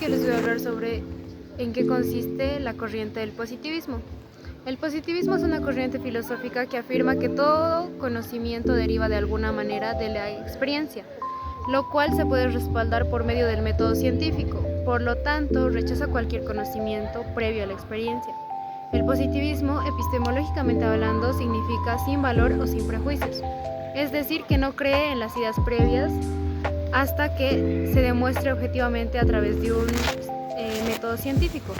que les voy a hablar sobre en qué consiste la corriente del positivismo. El positivismo es una corriente filosófica que afirma que todo conocimiento deriva de alguna manera de la experiencia, lo cual se puede respaldar por medio del método científico. Por lo tanto, rechaza cualquier conocimiento previo a la experiencia. El positivismo, epistemológicamente hablando, significa sin valor o sin prejuicios, es decir, que no cree en las ideas previas hasta que se demuestre objetivamente a través de un método científico.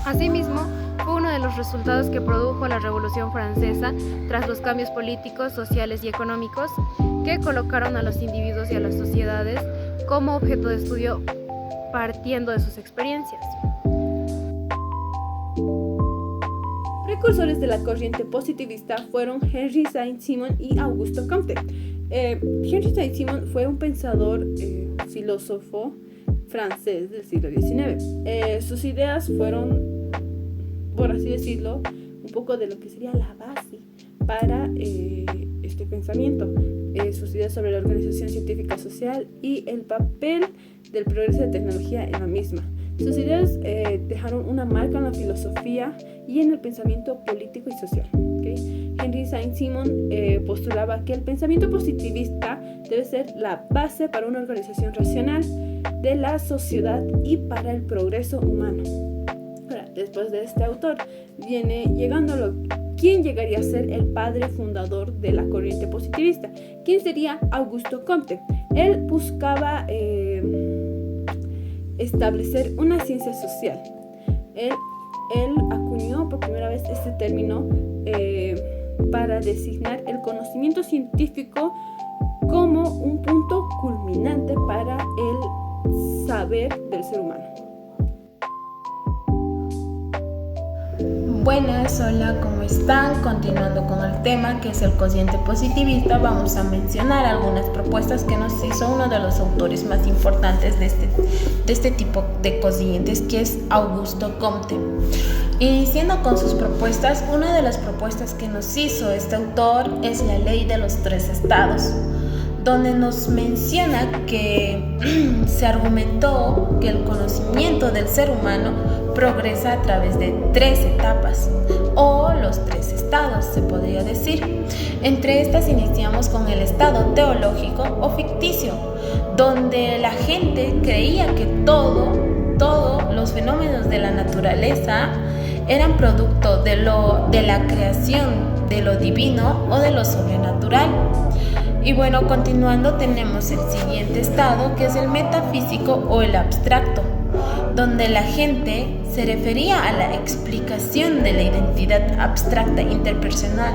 Asimismo, fue uno de los resultados que produjo la Revolución Francesa tras los cambios políticos, sociales y económicos que colocaron a los individuos y a las sociedades como objeto de estudio partiendo de sus experiencias. Precursores de la corriente positivista fueron Henry Saint-Simon y Augusto Comte. Henry Saint-Simon fue un pensador, filósofo francés del siglo XIX. Sus ideas fueron, por así decirlo, un poco de lo que sería la base para este pensamiento. Sus ideas sobre la organización científica social y el papel del progreso de tecnología en la misma. Sus ideas dejaron una marca en la filosofía y en el pensamiento político y social. Henry Saint-Simon postulaba que el pensamiento positivista debe ser la base para una organización racional de la sociedad y para el progreso humano. Ahora, después de este autor viene llegando ¿quién llegaría a ser el padre fundador de la corriente positivista? ¿Quién sería Augusto Comte? Él buscaba establecer una ciencia social. Él acuñó por primera vez este término para designar el conocimiento científico como un punto culminante para el saber del ser humano. Buenas, hola, ¿cómo están? Continuando con el tema que es el cociente positivista, vamos a mencionar algunas propuestas que nos hizo uno de los autores más importantes de este tipo de cocientes, que es Augusto Comte. Iniciando con sus propuestas, una de las propuestas que nos hizo este autor es la ley de los 3 estados, donde nos menciona que se argumentó que el conocimiento del ser humano progresa a través de 3 etapas, o los 3 estados, se podría decir. Entre estas iniciamos con el estado teológico o ficticio, donde la gente creía que todos los fenómenos de la naturaleza eran producto de la creación, de lo divino o de lo sobrenatural. Y bueno, continuando tenemos el siguiente estado, que es el metafísico o el abstracto, donde la gente se refería a la explicación de la identidad abstracta interpersonal.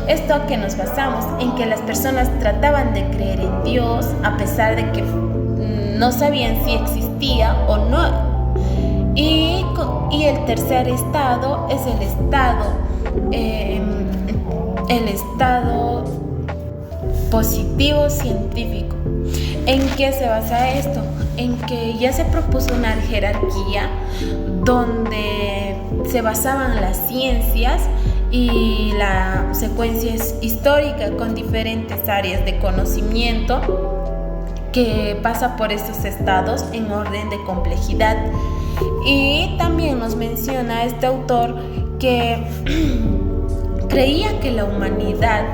Esto a que nos basamos en que las personas trataban de creer en Dios a pesar de que no sabían si existía o no. Y el tercer estado es el estado positivo científico. ¿En qué se basa esto? En que ya se propuso una jerarquía donde se basaban las ciencias y la secuencia histórica con diferentes áreas de conocimiento que pasa por estos estados en orden de complejidad. Y también nos menciona este autor que creía que la humanidad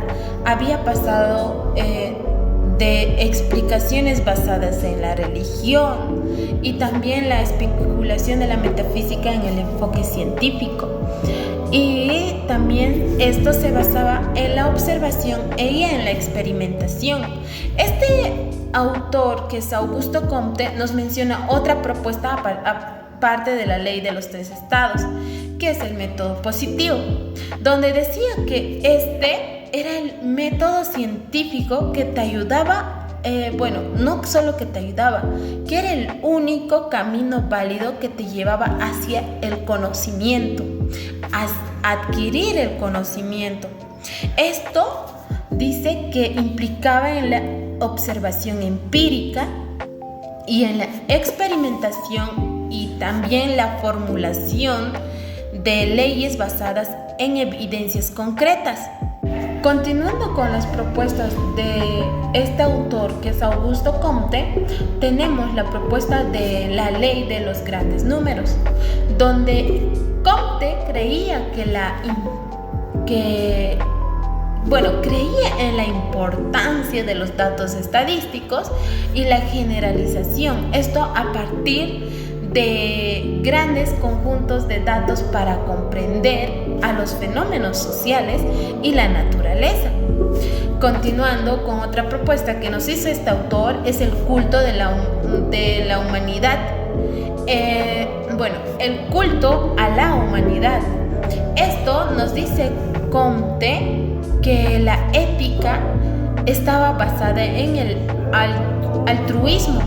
había pasado de explicaciones basadas en la religión y también la especulación de la metafísica en el enfoque científico. Y también esto se basaba en la observación y en la experimentación. Este autor, que es Augusto Comte, nos menciona otra propuesta aparte de la ley de los 3 estados, que es el método positivo, donde decía que este era el método científico que te ayudaba, no solo que te ayudaba, que era el único camino válido que te llevaba hacia el conocimiento, a adquirir el conocimiento. Esto dice que implicaba en la observación empírica y en la experimentación y también la formulación de leyes basadas en evidencias concretas. Continuando con las propuestas de este autor, que es Augusto Comte, tenemos la propuesta de la ley de los grandes números, donde Comte creía creía en la importancia de los datos estadísticos y la generalización, esto a partir de grandes conjuntos de datos para comprender a los fenómenos sociales y la naturaleza. Continuando con otra propuesta que nos hizo este autor, es el culto de la humanidad. El culto a la humanidad. Esto nos dice Comte que la ética estaba basada en el altruismo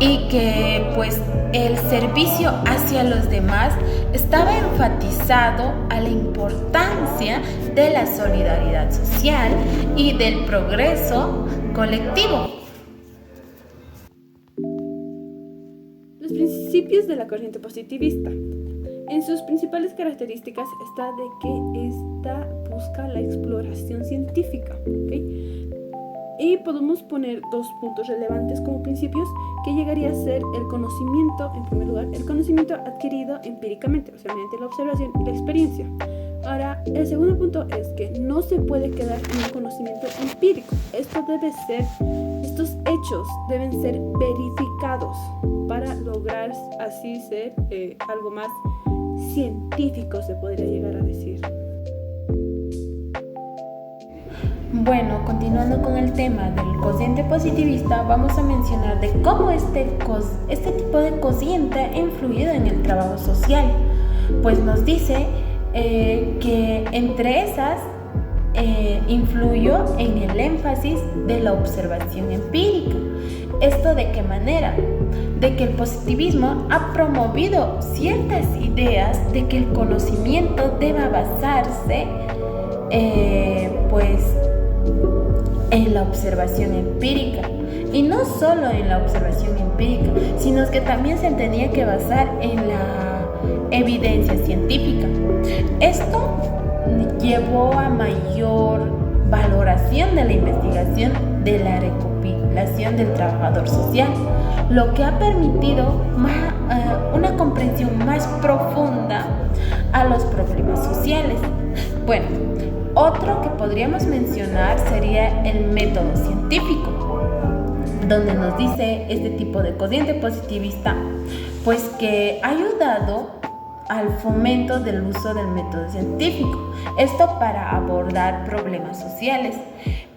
y que pues el servicio hacia los demás estaba enfatizado a la importancia de la solidaridad social y del progreso colectivo. Los principios de la corriente positivista. En sus principales características está de que esta busca la exploración científica, ¿okay? Y podemos poner dos puntos relevantes como principios, que llegaría a ser el conocimiento, en primer lugar, el conocimiento adquirido empíricamente, o sea, mediante la observación y la experiencia. Ahora, el segundo punto es que no se puede quedar en un conocimiento empírico. Estos hechos deben ser verificados para lograr así ser algo más científico, se podría llegar a decir. Bueno, continuando con el tema del cociente positivista, vamos a mencionar de cómo este tipo de cociente ha influido en el trabajo social. Pues nos dice que entre esas influyó en el énfasis de la observación empírica. ¿Esto de qué manera? De que el positivismo ha promovido ciertas ideas de que el conocimiento deba basarse en la observación empírica, y no solo en la observación empírica, sino que también se tenía que basar en la evidencia científica. Esto llevó a mayor valoración de la investigación de la recopilación del trabajador social, lo que ha permitido una comprensión más profunda a los problemas sociales. Bueno, otro que podríamos mencionar sería el método científico, donde nos dice este tipo de cociente positivista, pues que ha ayudado al fomento del uso del método científico, esto para abordar problemas sociales.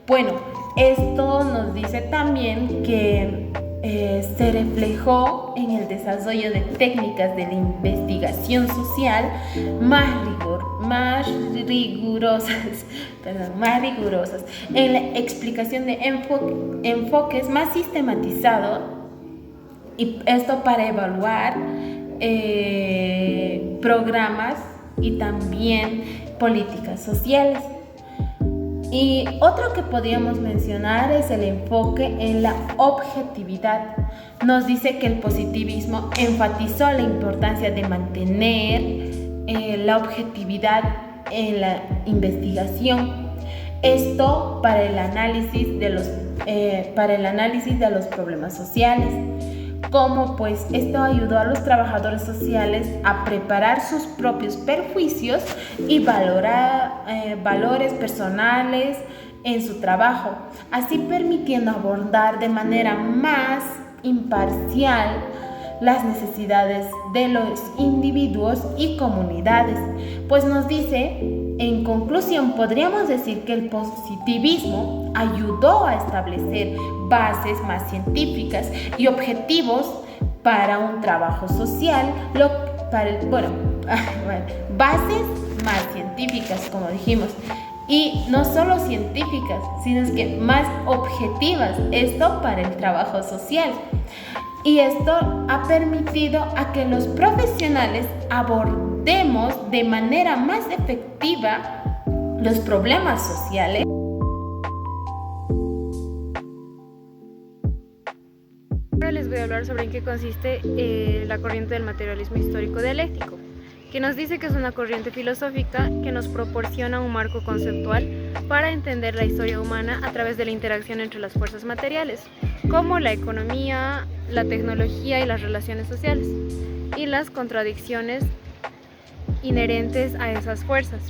Bueno, esto nos dice también que se reflejó en el desarrollo de técnicas de la investigación social más rigurosas, en la explicación de enfoques más sistematizados, y esto para evaluar programas y también políticas sociales. Y otro que podríamos mencionar es el enfoque en la objetividad. Nos dice que el positivismo enfatizó la importancia de mantener la objetividad en la investigación. Esto para el análisis de los problemas sociales. Como pues esto ayudó a los trabajadores sociales a preparar sus propios perjuicios y valorar valores personales en su trabajo, así permitiendo abordar de manera más imparcial las necesidades de los individuos y comunidades. Pues nos dice, en conclusión, podríamos decir que el positivismo ayudó a establecer bases más científicas y objetivos para un trabajo social, bases más científicas, como dijimos, y no solo científicas, sino que más objetivas, esto para el trabajo social. Y esto ha permitido a que los profesionales abordemos de manera más efectiva los problemas sociales. Ahora les voy a hablar sobre en qué consiste la corriente del materialismo histórico dialéctico. que nos dice que es una corriente filosófica que nos proporciona un marco conceptual para entender la historia humana a través de la interacción entre las fuerzas materiales, como la economía, la tecnología y las relaciones sociales, y las contradicciones inherentes a esas fuerzas.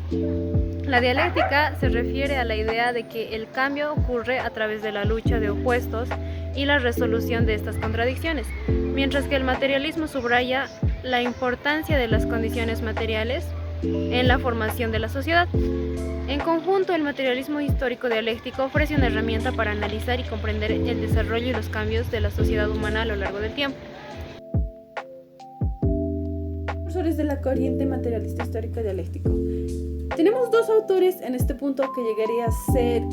La dialéctica se refiere a la idea de que el cambio ocurre a través de la lucha de opuestos y la resolución de estas contradicciones, mientras que el materialismo subraya la importancia de las condiciones materiales en la formación de la sociedad. En conjunto, el materialismo histórico dialéctico ofrece una herramienta para analizar y comprender el desarrollo y los cambios de la sociedad humana a lo largo del tiempo. Profesores de la corriente materialista histórica dialéctico. Tenemos dos autores en este punto que llegaría a ser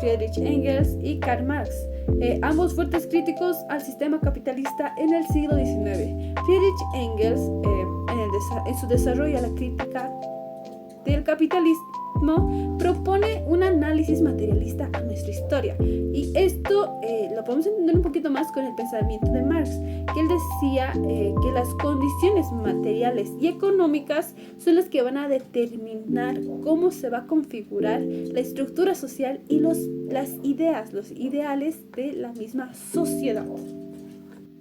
Friedrich Engels y Karl Marx, ambos fuertes críticos al sistema capitalista en el siglo XIX. Friedrich Engels, en su desarrollo a la crítica del capitalismo, propone un análisis materialista a nuestra historia, y esto lo podemos entender un poquito más con el pensamiento de Marx, que él decía que las condiciones materiales y económicas son las que van a determinar cómo se va a configurar la estructura social y los ideales de la misma sociedad.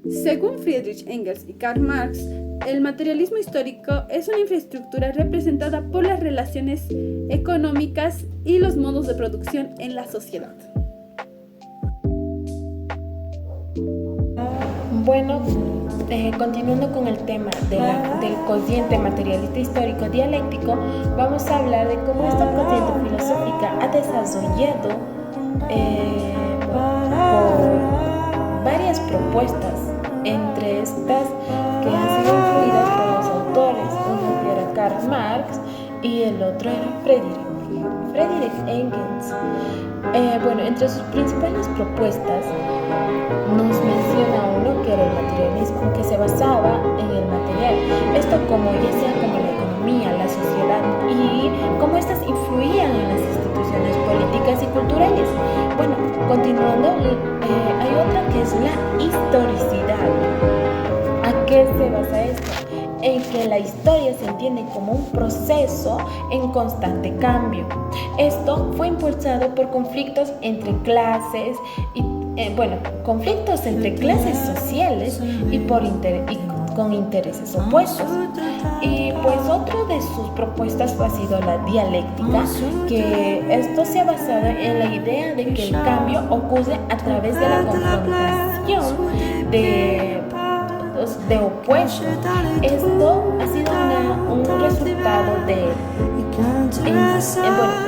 Según Friedrich Engels y Karl Marx, el materialismo histórico es una infraestructura representada por las relaciones económicas y los modos de producción en la sociedad. Bueno, continuando con el tema del cociente materialista histórico dialéctico, vamos a hablar de cómo esta corriente filosófica ha desarrollado por varias propuestas, entre estas que han sido influidas por los autores, uno que era Karl Marx y el otro era Friedrich Engels. Entre sus principales propuestas nos menciona uno que era el materialismo, que se basaba en el material, esto como ya sea como la economía, la sociedad y cómo estas influían en las instituciones políticas y culturales. Bueno, continuando, hay otra que es la historicidad. ¿A qué se basa esto? En que la historia se entiende como un proceso en constante cambio. Esto fue impulsado por conflictos entre clases conflictos entre clases sociales y con intereses opuestos. Y pues otro de sus propuestas ha sido la dialéctica, que esto se ha basado en la idea de que el cambio ocurre a través de la confrontación de opuestos. Esto ha sido un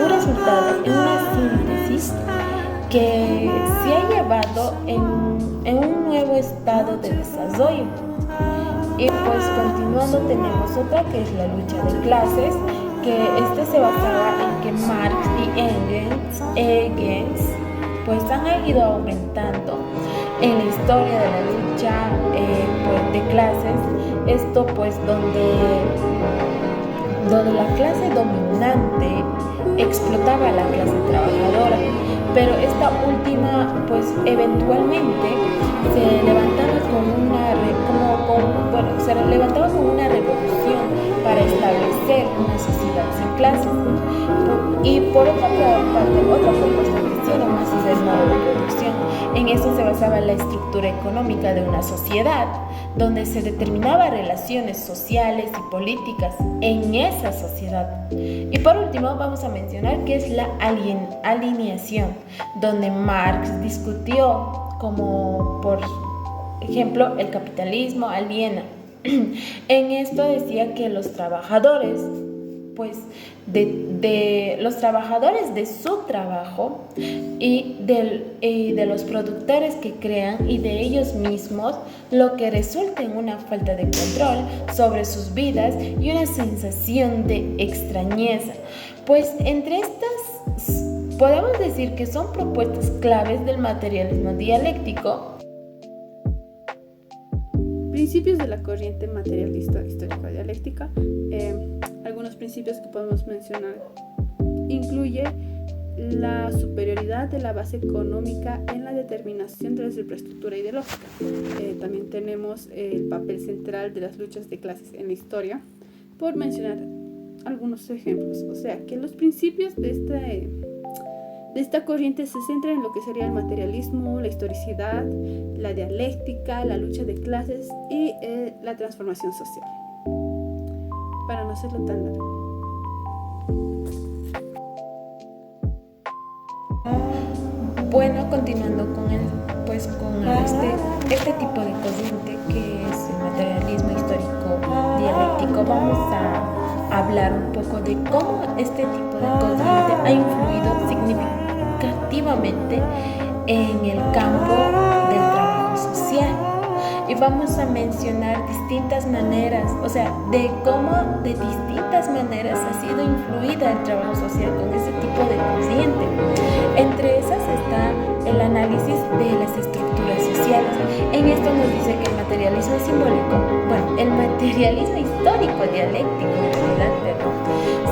resultado en una síntesis que se ha llevado en un nuevo estado de desarrollo. Y pues continuando tenemos otra que es la lucha de clases, que se basaba en que Marx y Engels pues han ido aumentando en la historia de la lucha de clases. Esto pues donde la clase dominante explotaba a la clase trabajadora, pero esta última pues eventualmente se levantaba con una revolución para establecer una sociedad sin clases. Y por otra parte, otra propuesta que hicieron más es el modo de producción. En eso se basaba la estructura económica de una sociedad, donde se determinaba relaciones sociales y políticas en esa sociedad. Y por último vamos a mencionar que es la alineación, donde Marx discutió como por ejemplo el capitalismo aliena. En esto decía que los trabajadores los trabajadores de su trabajo y de los productores que crean y de ellos mismos, lo que resulta en una falta de control sobre sus vidas y una sensación de extrañeza. Pues entre estas podemos decir que son propuestas claves del materialismo dialéctico. Principios de la corriente materialista histórica dialéctica. Algunos principios que podemos mencionar incluye la superioridad de la base económica en la determinación de la superestructura ideológica. También tenemos el papel central de las luchas de clases en la historia. por mencionar algunos ejemplos. O sea, que los principios de esta corriente se centran en lo que sería el materialismo, la historicidad, la dialéctica, la lucha de clases y la transformación social. Para no hacerlo tan largo. Bueno, continuando con este tipo de corriente que es el materialismo histórico dialéctico, vamos a hablar un poco de cómo este tipo de corriente ha influido significativamente en el campo del trabajo social. Y vamos a mencionar distintas maneras, o sea, de cómo de distintas maneras ha sido influida el trabajo social con ese tipo de corriente. Entre esas está el análisis de las estructuras sociales. En esto nos dice que el materialismo simbólico, el materialismo histórico dialéctico en realidad,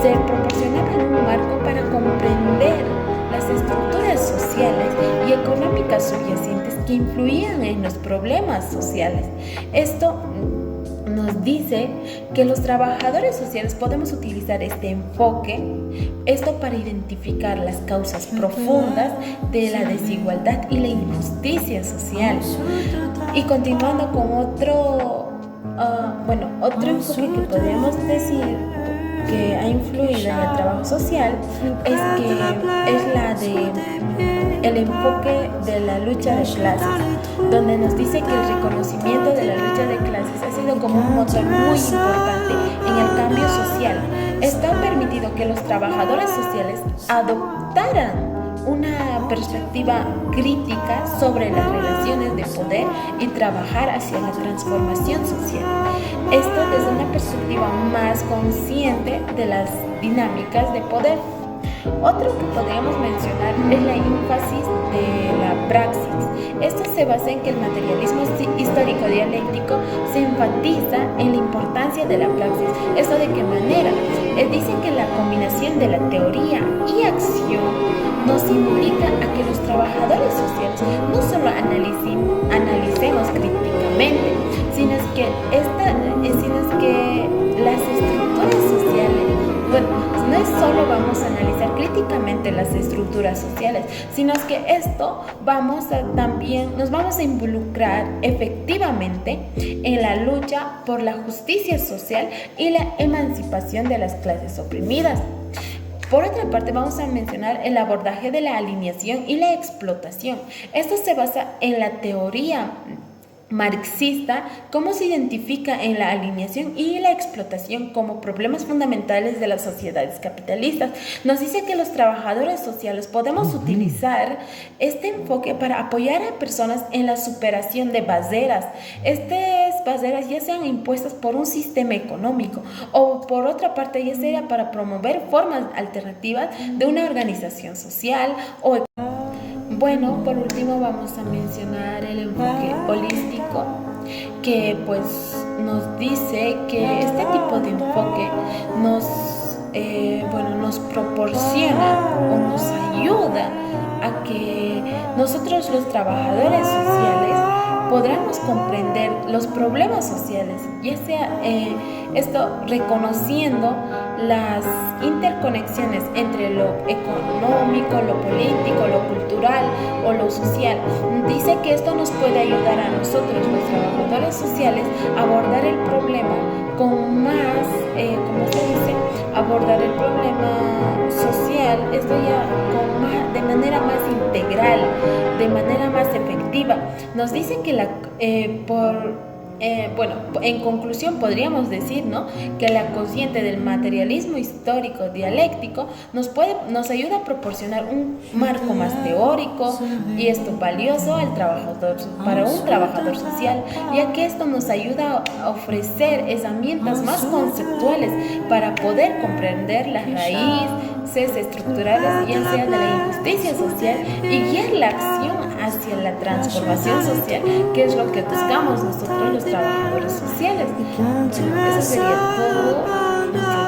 se proporcionaba en un marco para comprender las estructuras sociales y económicas subyacentes que influían en los problemas sociales. Esto nos dice que los trabajadores sociales podemos utilizar este enfoque, para identificar las causas profundas de la desigualdad y la injusticia social. Y continuando con otro enfoque que podemos decir que ha influido en el trabajo social es el enfoque de la lucha de clases, donde nos dice que el reconocimiento de la lucha de clases ha sido como un motor muy importante en el cambio social. Esto ha permitido que los trabajadores sociales adoptaran una perspectiva crítica sobre las relaciones de poder y trabajar hacia la transformación social. Esto desde una perspectiva más consciente de las dinámicas de poder. Otro que podríamos mencionar es la énfasis de la praxis. Esto se basa en que el materialismo histórico dialéctico se enfatiza en la importancia de la praxis. ¿Esto de qué manera? Dice que la combinación de la teoría y acción nos invita a que los trabajadores sociales no solo analicemos críticamente, sino que las estructuras sociales, no es solo vamos a analizar críticamente las estructuras sociales, sino que nos vamos a involucrar efectivamente en la lucha por la justicia social y la emancipación de las clases oprimidas. Por otra parte, vamos a mencionar el abordaje de la alineación y la explotación. Esto se basa en la teoría marxista, cómo se identifica en la alineación y la explotación como problemas fundamentales de las sociedades capitalistas. Nos dice que los trabajadores sociales podemos utilizar este enfoque para apoyar a personas en la superación de barreras. Estas barreras ya sean impuestas por un sistema económico o por otra parte ya sea para promover formas alternativas de una organización social o económica. Bueno, por último vamos a mencionar el enfoque holístico, que nos dice que este tipo de enfoque nos proporciona o nos ayuda a que nosotros los trabajadores sociales podamos comprender los problemas sociales, ya sea esto reconociendo las interconexiones entre lo económico, lo político, lo cultural o lo social. Dice que esto nos puede ayudar a nosotros, los trabajadores sociales, a abordar el problema con más, abordar el problema social, esto ya de manera más integral, de manera más efectiva. Nos dice que en conclusión podríamos decir, que la corriente del materialismo histórico dialéctico nos ayuda a proporcionar un marco más teórico y esto valioso para un trabajador social, ya que esto nos ayuda a ofrecer herramientas más conceptuales para poder comprender las raíces estructurales, ya sea de la injusticia social, y guiar la acción hacia la transformación social, que es lo que buscamos nosotros los trabajadores sociales. Eso sería todo.